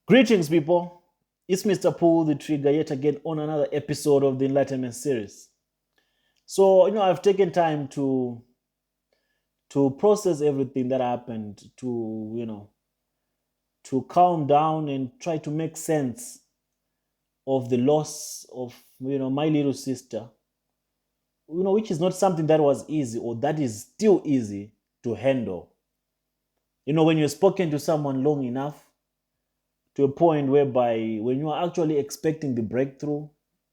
Greetings, people. It's Mr. Pulu, the Trigger, yet again on another episode of the Enlightenment series. So, I've taken time to process everything that happened, to calm down and try to make sense of the loss of, my little sister, which is not something that was easy or that is still easy to handle. When you're spoken to someone long enough, to a point whereby when you are actually expecting the breakthrough,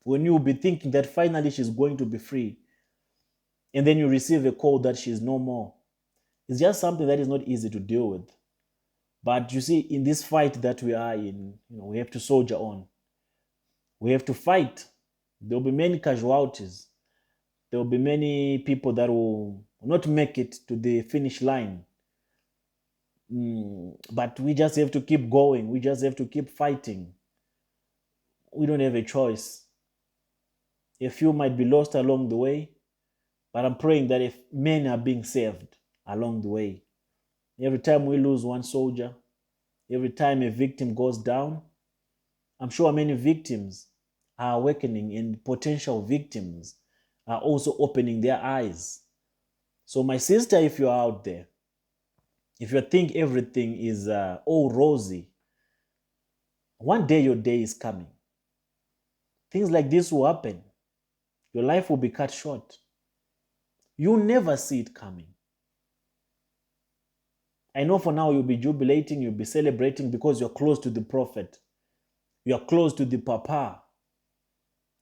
when you'll be thinking that finally she's going to be free, and then you receive a call that she's no more, it's just something that is not easy to deal with. But you see, in this fight that we are in, we have to soldier on. We have to fight. There will be many casualties. There will be many people that will not make it to the finish line. But we just have to keep going. We just have to keep fighting. We don't have a choice. A few might be lost along the way, but I'm praying that if many are being saved along the way, every time we lose one soldier, every time a victim goes down, I'm sure many victims are awakening and potential victims are also opening their eyes. So, my sister, if you're out there, if you think everything is all rosy, one day your day is coming. Things like this will happen. Your life will be cut short. You'll never see it coming. I know for now you'll be jubilating, you'll be celebrating because you're close to the prophet. You're close to the papa.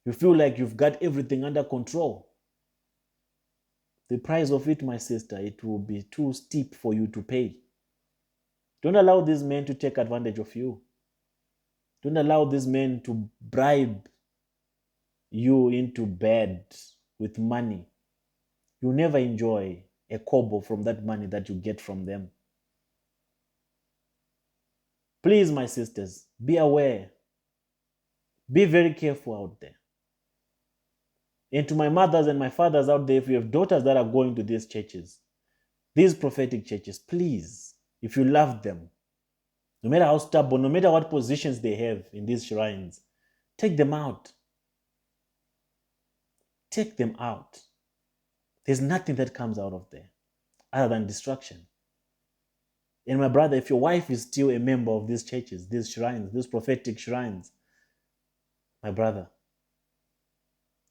You feel like you've got everything under control. The price of it, my sister, it will be too steep for you to pay. Don't allow these men to take advantage of you. Don't allow these men to bribe you into bed with money. You'll never enjoy a kobo from that money that you get from them. Please, my sisters, be aware. Be very careful out there. And to my mothers and my fathers out there, if you have daughters that are going to these churches, these prophetic churches, please, if you love them, no matter how stubborn, no matter what positions they have in these shrines, take them out. Take them out. There's nothing that comes out of there other than destruction. And my brother, if your wife is still a member of these churches, these shrines, these prophetic shrines, my brother,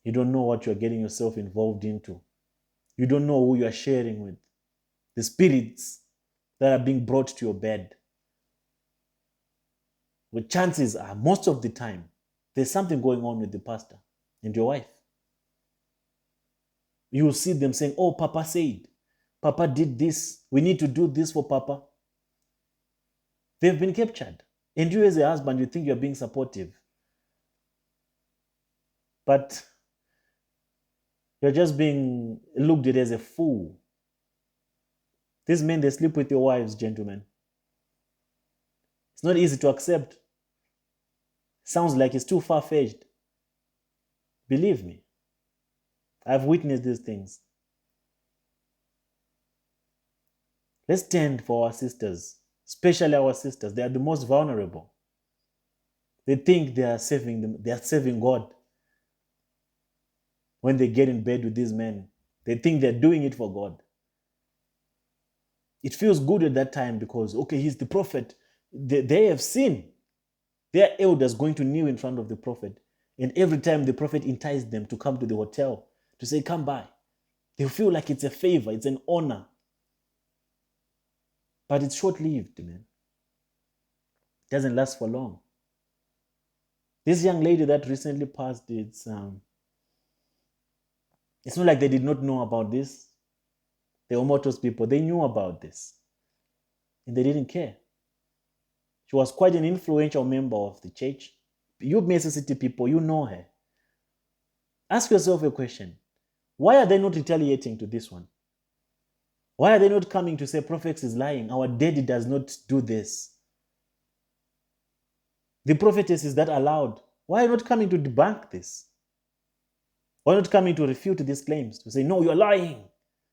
you don't know what you're getting yourself involved into. You don't know who you are sharing with. The spirits that are being brought to your bed. The chances are, most of the time, there's something going on with the pastor and your wife. You will see them saying, oh, Papa said, Papa did this. We need to do this for Papa. They've been captured. And you as a husband, you think you're being supportive. But you're just being looked at as a fool. These men, they sleep with your wives, gentlemen. It's not easy to accept. Sounds like it's too far-fetched. Believe me, I've witnessed these things. Let's stand for our sisters, especially our sisters. They are the most vulnerable. They think they are saving them. They are saving God. When they get in bed with these men, they think they're doing it for God. It feels good at that time because, okay, he's the prophet. They have seen their elders going to kneel in front of the prophet. And every time the prophet enticed them to come to the hotel, to say, come by, they feel like it's a favor, it's an honor. But it's short-lived, man. It doesn't last for long. This young lady that recently passed, it's not like they did not know about this. The Omoto's people, they knew about this. And they didn't care. She was quite an influential member of the church. You Mesa City people, you know her. Ask yourself a question. Why are they not retaliating to this one? Why are they not coming to say prophet is lying? Our daddy does not do this. The prophetess is that allowed. Why are you not coming to debunk this? Why not coming to refute these claims? To say, no, you're lying.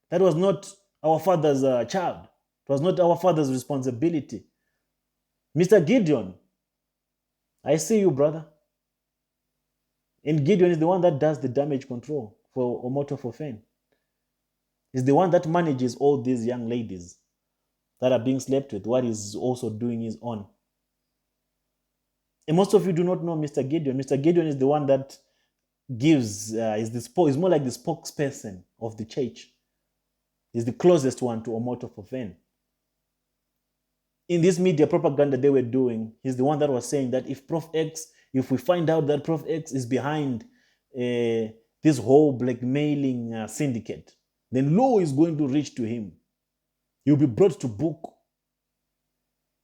That was not our father's child. It was not our father's responsibility. Mr. Gideon, I see you, brother. And Gideon is the one that does the damage control for Omoto for Fame. He's the one that manages all these young ladies that are being slept with. What he's also doing is on. And most of you do not know Mr. Gideon. Mr. Gideon is the one that gives, is more like the spokesperson of the church. He's the closest one to Omoto for Fame. In this media propaganda they were doing, he's the one that was saying that if we find out that Prof X is behind this whole blackmailing syndicate, then law is going to reach to him. He will be brought to book.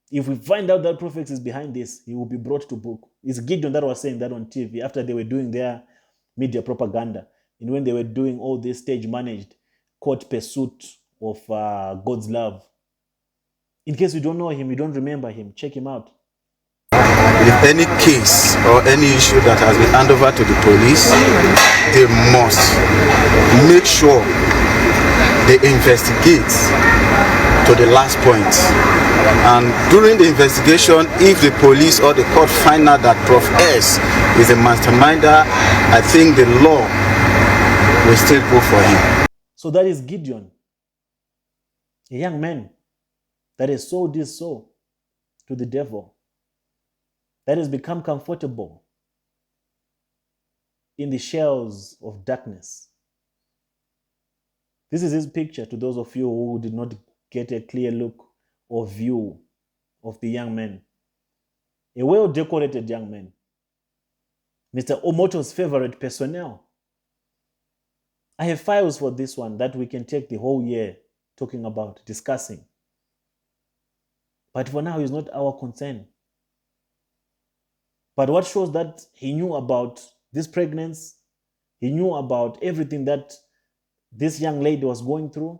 If we find out that Prof X is behind this, he will be brought to book. It's Gideon that was saying that on TV after they were doing their media propaganda, and when they were doing all this stage managed court pursuit of God's love. In case you don't know him, you don't remember him, check him out. If any case or any issue that has been handed over to the police, they must make sure they investigate to the last point. And during the investigation, if the police or the court find out that Prof S is a masterminder, I think the law will still go for him. So that is Gideon, a young man that has sold his soul to the devil, that has become comfortable in the shells of darkness. This is his picture to those of you who did not get a clear look or view of the young man. A well-decorated young man. Mr. Omoto's favorite personnel. I have files for this one that we can take the whole year talking about, discussing. But for now, it's not our concern. But what shows that he knew about this pregnancy, he knew about everything that this young lady was going through.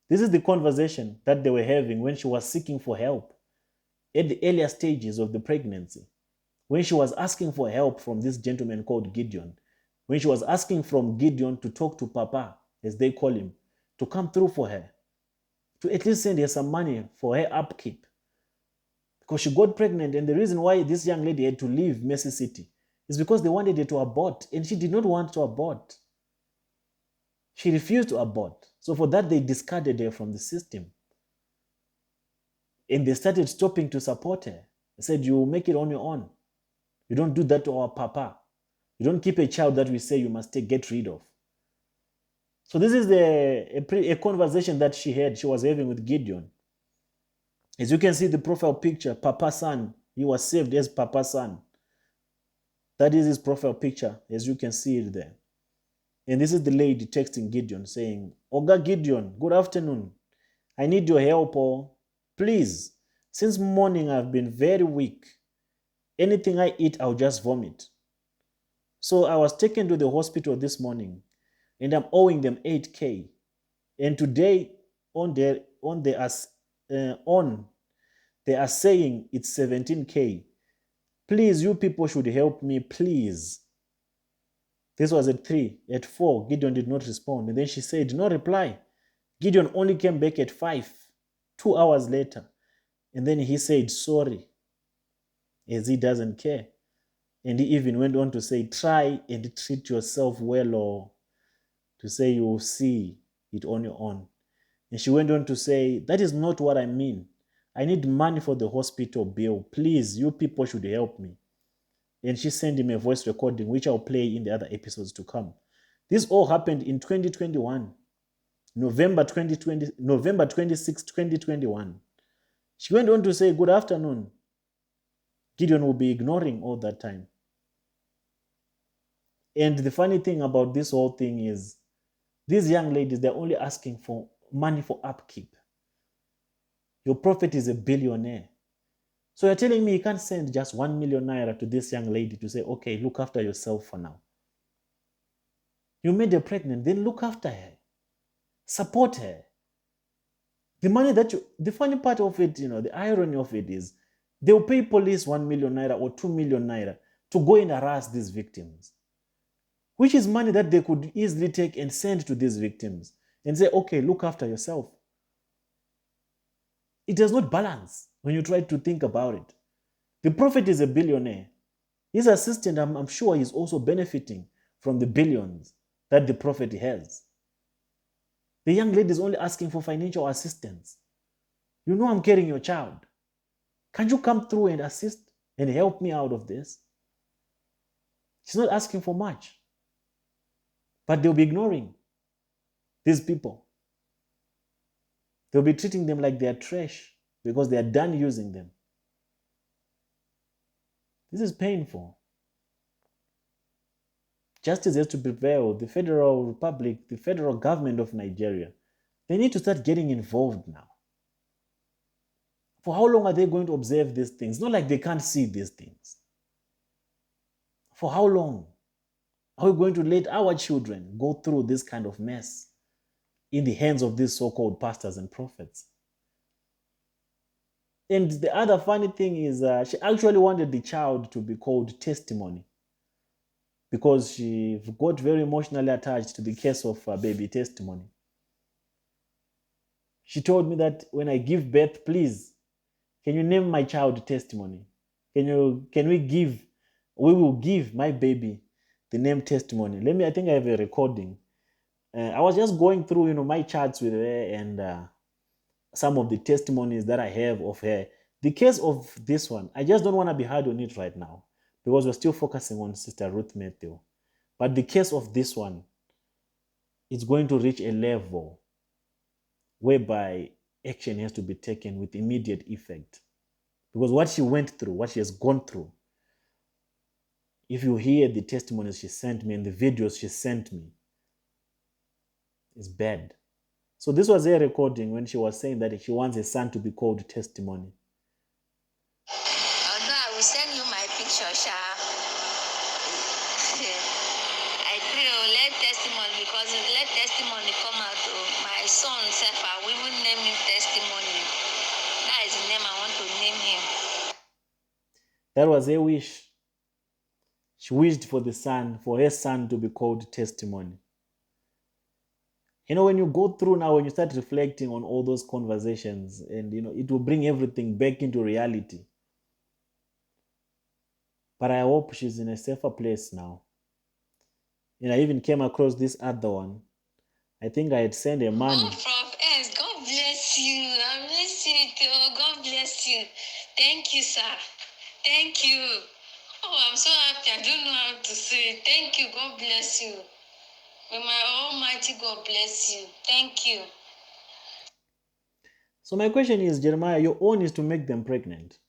This is the conversation that they were having when she was seeking for help at the earlier stages of the pregnancy. When she was asking for help from this gentleman called Gideon. When she was asking from Gideon to talk to Papa, as they call him, to come through for her, to at least send her some money for her upkeep. Because she got pregnant, and the reason why this young lady had to leave Mercy City is because they wanted her to abort, and she did not want to abort. She refused to abort. So for that, they discarded her from the system. And they started stopping to support her. They said, you make it on your own. You don't do that to our Papa. You don't keep a child that we say you must get rid of. So this is a conversation that she was having with Gideon. As you can see the profile picture, Papa's son, he was saved as Papa's son. That is his profile picture, as you can see it there. And this is the lady texting Gideon saying, Oga Gideon, good afternoon. I need your help, please. Since morning I've been very weak. Anything I eat, I'll just vomit. So I was taken to the hospital this morning and I'm owing them 8K. And today they are saying it's 17K. Please, you people should help me, please. This was at 3. At 4, Gideon did not respond. And then she said, no reply. Gideon only came back at 5, 2 hours later. And then he said, sorry, as he doesn't care. And he even went on to say, try and treat yourself well, or to say you will see it on your own. And she went on to say, that is not what I mean. I need money for the hospital bill. Please, you people should help me. And she sent him a voice recording, which I'll play in the other episodes to come. This all happened in 2021, November 26, 2021. She went on to say, good afternoon. Gideon will be ignoring all that time. And the funny thing about this whole thing is, these young ladies, they're only asking for money for upkeep. Your prophet is a billionaire. So you're telling me you can't send just 1 million naira to this young lady to say, okay, look after yourself for now. You made her pregnant, then look after her. Support her. The funny part of it, the irony of it is, they'll pay police 1 million naira or 2 million naira to go and harass these victims, which is money that they could easily take and send to these victims and say, okay, look after yourself. It does not balance when you try to think about it. The prophet is a billionaire. His assistant, I'm sure, is also benefiting from the billions that the prophet has. The young lady is only asking for financial assistance. You know I'm carrying your child. Can't you come through and assist and help me out of this? She's not asking for much. But they'll be ignoring these people. They'll be treating them like they're trash because they are done using them. This is painful. Justice has to prevail. The Federal Republic, the federal government of Nigeria, they need to start getting involved now. For how long are they going to observe these things? Not like they can't see these things. For how long are we going to let our children go through this kind of mess in the hands of these so-called pastors and prophets? And the other funny thing is she actually wanted the child to be called Testimony because she got very emotionally attached to the case of baby Testimony. She told me that when I give birth, please, can you name my child Testimony? We will give my baby the name Testimony. I think I have a recording. I was just going through, my chats with her and some of the testimonies that I have of her. The case of this one, I just don't want to be hard on it right now because we're still focusing on Sister Ruth Matthew. But the case of this one is going to reach a level whereby action has to be taken with immediate effect. Because what she went through, what she has gone through, if you hear the testimonies she sent me and the videos she sent me, it's bad. So this was her recording when she was saying that she wants a son to be called Testimony. Although I will send you my picture, Sha. I pray, let testimony, because let testimony come out. My son, Sefa, we will name him Testimony. That is the name I want to name him. That was her wish. She wished for her son to be called Testimony. When you go through now, when you start reflecting on all those conversations, and it will bring everything back into reality. But I hope she's in a safer place now. And I even came across this other one. I think I had sent her money. Oh, Prof S, God bless you. I miss you too. God bless you. Thank you, sir. Thank you. Oh, I'm so happy. I don't know how to say it. Thank you. God bless you. May my Almighty God bless you. Thank you. So my question is, Jeremiah, your own is to make them pregnant.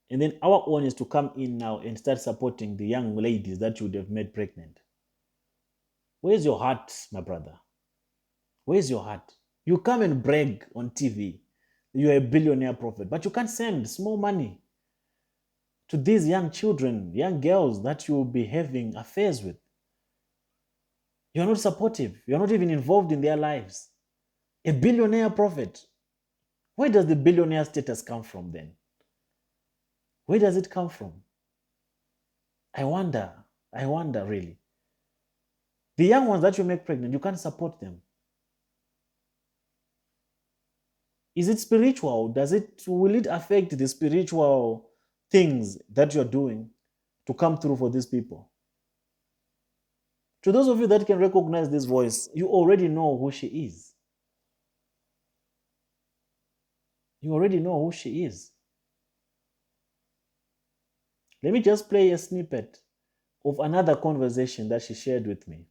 And then our own is to come in now and start supporting the young ladies that you would have made pregnant. Where's your heart, my brother? Where's your heart? You come and brag on TV. You're a billionaire prophet, but you can't send small money to these young children, young girls that you will be having affairs with. You're not supportive. You're not even involved in their lives. A billionaire prophet. Where does the billionaire status come from then? Where does it come from? I wonder really. The young ones that you make pregnant, you can't support them. Is it spiritual? Will it affect the spiritual things that you're doing to come through for these people? To those of you that can recognize this voice, you already know who she is. You already know who she is. Let me just play a snippet of another conversation that she shared with me.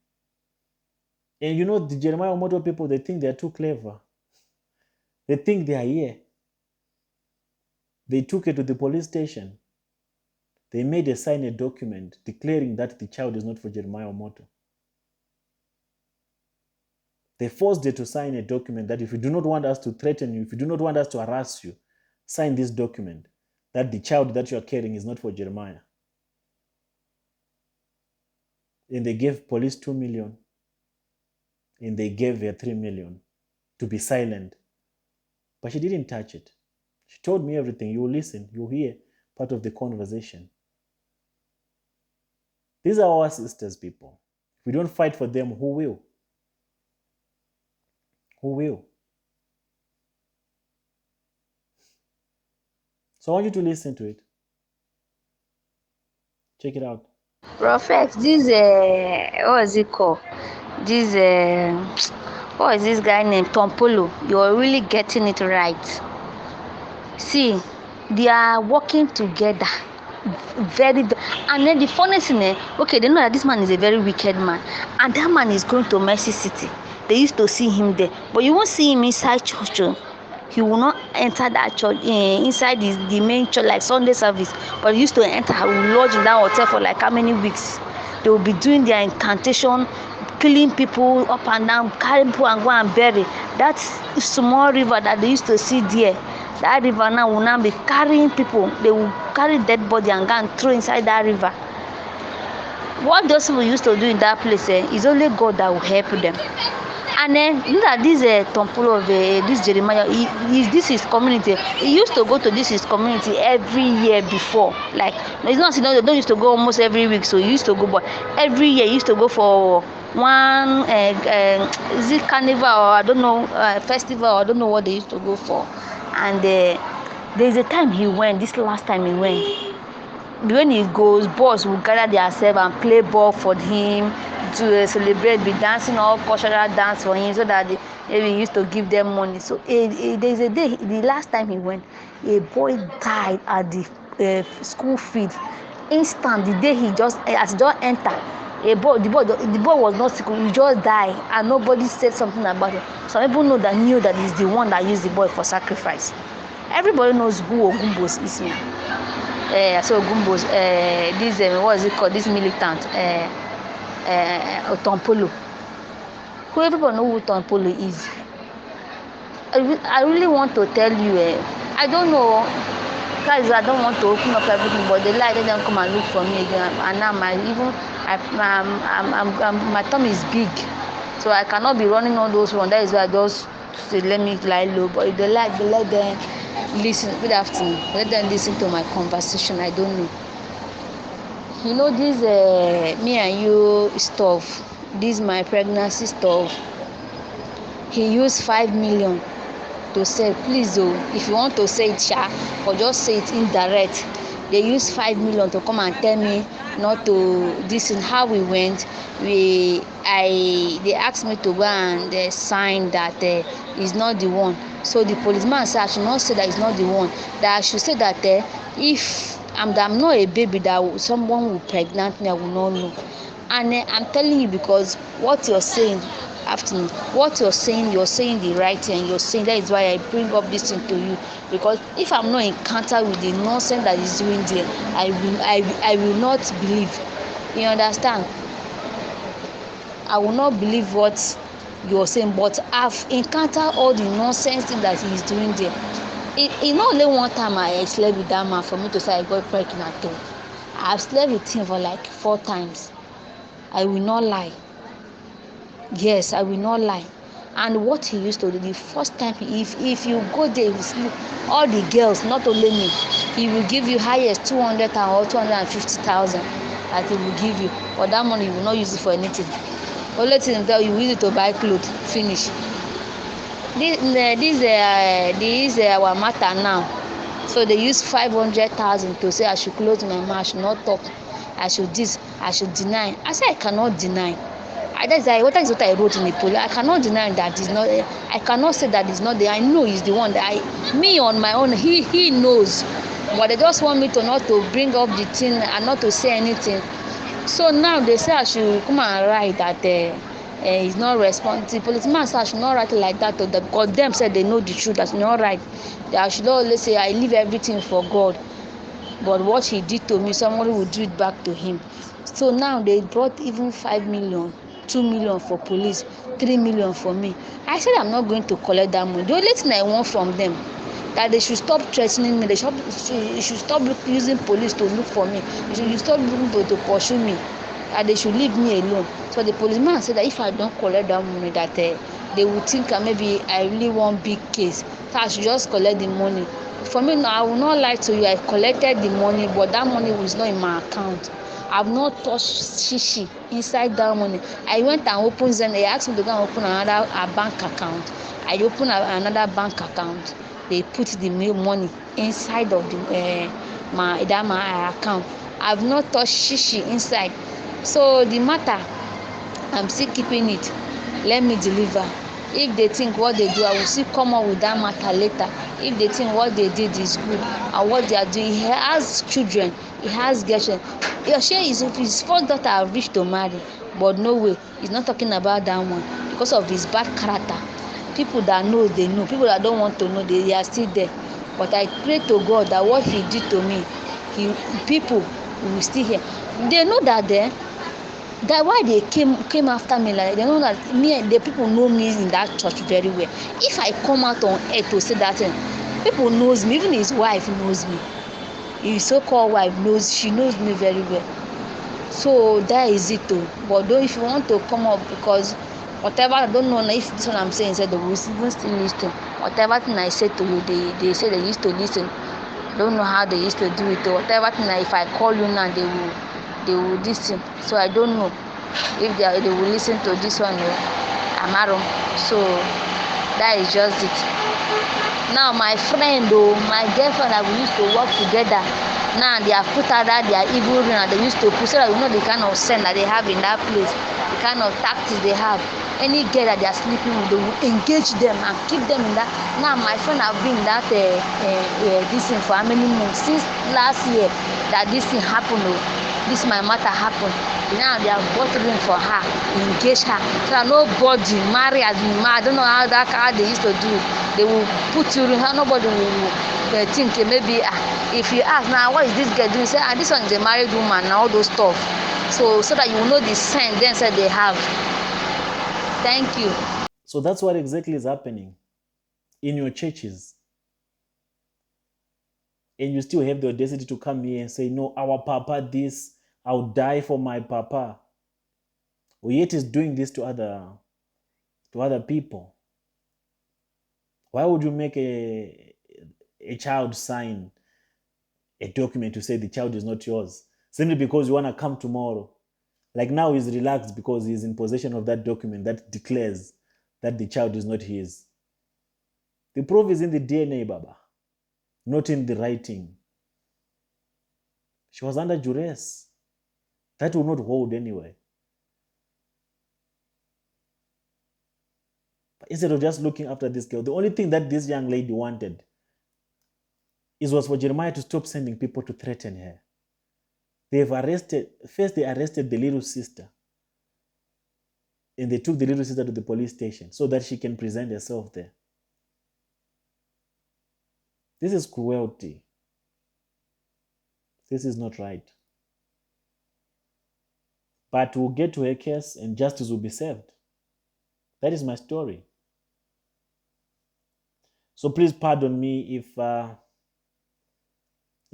And the Jeremiah Omoto people, they think they're too clever. They think they are here. They took it to the police station. They made her sign a document declaring that the child is not for Jeremiah Omoto. They forced her to sign a document that if you do not want us to threaten you, if you do not want us to harass you, sign this document that the child that you are carrying is not for Jeremiah. And they gave police 2 million. And they gave her 3 million to be silent. But she didn't touch it. She told me everything. You will listen. You will hear part of the conversation. These are our sisters, people. If we don't fight for them, who will? Who will? So I want you to listen to it. Check it out. Prophet, this what is it called? This what is this guy named Pulu? You're really getting it right. See, they are working together. And then the funny thing, okay, they know that this man is a very wicked man, and that man is going to Mercy City. They used to see him there, but you won't see him inside church. He will not enter that church inside the main church like Sunday service, but he used to enter. He will lodge in that hotel for like how many weeks. They will be doing their incantation, killing people up and down, carry people and go and bury. That small river that they used to see there, that river now will now be carrying people. They will carry dead body and go and throw inside that river. What those people used to do in that place is only God that will help them. And then look at this Tompulo of this Jeremiah. This his community. He used to go to this his community every year before. Like it's not, you know, they don't used to go almost every week, so he used to go, but every year he used to go for one is it carnival or I don't know festival or I don't know what they used to go for. And there's a time he went. This last time he went. When he goes, boys will gather themselves and play ball for him to celebrate, be dancing all cultural dance for him, so that they used to give them money. So there's a day, the last time he went, a boy died at the school field. Instant, the day he just as he just entered, the boy was not sick, he just died, and nobody said something about it. Some people knew that he's the one that used the boy for sacrifice. Everybody knows who Ogumbos is now. So Gumbos, this what is it called? This militant, Otompolo. Who everybody know who Otompolo is? I really want to tell you. I don't know, guys. I don't want to open up everything, but they let them come and look for me again. And now my thumb is big, so I cannot be running all those ones. That is why I just say let me lie low. But if they let them listen. Good afternoon. Let them listen to my conversation. I don't know. You know this me and you stuff. This my pregnancy stuff. He used 5 million to say, please if you want to say it or just say it indirect. They used 5 million to come and tell me not to. This is how we went. They asked me to go and sign that he's not the one. So the policeman said I should not say that he's not the one. That I should say that if I'm not a baby, that someone will pregnant me, I will not know. And I'm telling you, because what you're saying, you're saying the right thing. You're saying that is why I bring up this thing to you. Because if I'm not encountered with the nonsense that is doing there, I will not believe. You understand? I will not believe what you're saying, but I've encountered all the nonsense thing that he's doing there. It not only one time I slept with that man for me to say I got pregnant. I've slept with him for like 4 times. I will not lie. Yes, I will not lie. And what he used to do, the first time, if you go there, you sleep, all the girls, not only me, he will give you highest 200,000 or 250,000 that he will give you. But that money you will not use it for anything. Only thing that you use it to buy clothes. Finish. This is our matter now. So they use 500,000 to say I should close my mouth, I should not talk, I should this, I should deny. I say I cannot deny. That is what I wrote in the poll. I cannot deny that it's not. I cannot say that it's not there. I know he's the one that me on my own. He knows, but they just want me to not to bring up the thing and not to say anything. So now they say I should come and write that he's not responsible. Policeman said I should not write it like that, because them said they know the truth. That's not right. That I should always say I leave everything for God. But what he did to me, somebody will do it back to him. So now they brought even 5 million, 2 million for police, 3 million for me. I said I'm not going to collect that money. The only thing I want from them, that they should stop threatening me. They should stop using police to look for me. They should stop looking to pursue me. And they should leave me alone. So the policeman said that if I don't collect that money, that they would think maybe I really want big case. So I should just collect the money. For me now, I will not lie to you. I collected the money, but that money was not in my account. I've not touched shishi inside that money. I went and opened them. They asked me to go and open another bank account. I opened another bank account. They put the money inside of my account. I've not touched shishi inside. So the matter, I'm still keeping it. Let me deliver. If they think what they do, I will still come up with that matter later. If they think what they did is good and what they are doing, he has children, he has girlfriend. Yoshe is his first daughter have reached to marry, but no way, he's not talking about that one because of his bad character. People that know, they know. People that don't want to know, they are still there. But I pray to God that what he did to me, people will still hear. They know that there. That why they came after me, like they know that me, the people know me in that church very well. If I come out on air to say that thing, people knows me. Even his wife knows me. His so-called wife knows, she knows me very well. So that is it too. But though if you want to come up, because whatever, I don't know if this one I'm saying said they will even still listen. Whatever thing I said to you, they say they used to listen. Don't know how they used to do it or whatever thing. If I call you now, they will listen. So I don't know if they will listen to this one or Amaro. So that is just it. Now my friend or my girlfriend that we used to work together, now they have put out that their evil ring and they used to put, so that you know the kind of scent that they have in that place, the kind of tactics they have. Any girl that they are sleeping with, they will engage them and keep them in that. Now my friend have been in that this thing for how many months, since last year that this thing happened. This my matter happened. Now they have bought ring for her, engage her, so that nobody marry as I don't know how they used to do it. They will put you in her, nobody will think maybe if you ask now what is this girl doing, say this one is a married woman and all those stuff. So that you will know the sign then said they have. Thank you. So that's what exactly is happening in your churches. And you still have the audacity to come here and say, no, our papa this, I'll die for my papa. Or yet is doing this to other people. Why would you make a child sign a document to say the child is not yours? Simply because you want to come tomorrow. Like now he's relaxed because he's in possession of that document that declares that the child is not his. The proof is in the DNA, Baba, not in the writing. She was under duress. That will not hold anyway. But instead of just looking after this girl, the only thing that this young lady wanted was for Jeremiah to stop sending people to threaten her. They arrested the little sister. And they took the little sister to the police station so that she can present herself there. This is cruelty. This is not right. But we'll get to her case and justice will be served. That is my story. So please pardon me if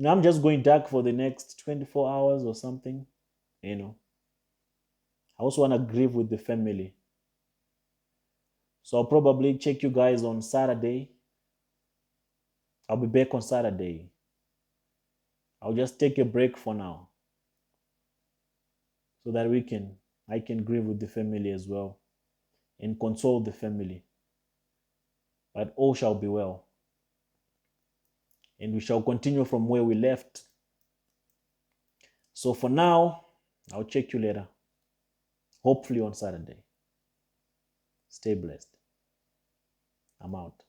I'm just going dark for the next 24 hours or something. I also want to grieve with the family. So I'll probably check you guys on Saturday. I'll be back on Saturday. I'll just take a break for now so that I can grieve with the family as well and console the family. But all shall be well. And we shall continue from where we left. So for now, I'll check you later. Hopefully on Saturday. Stay blessed. I'm out.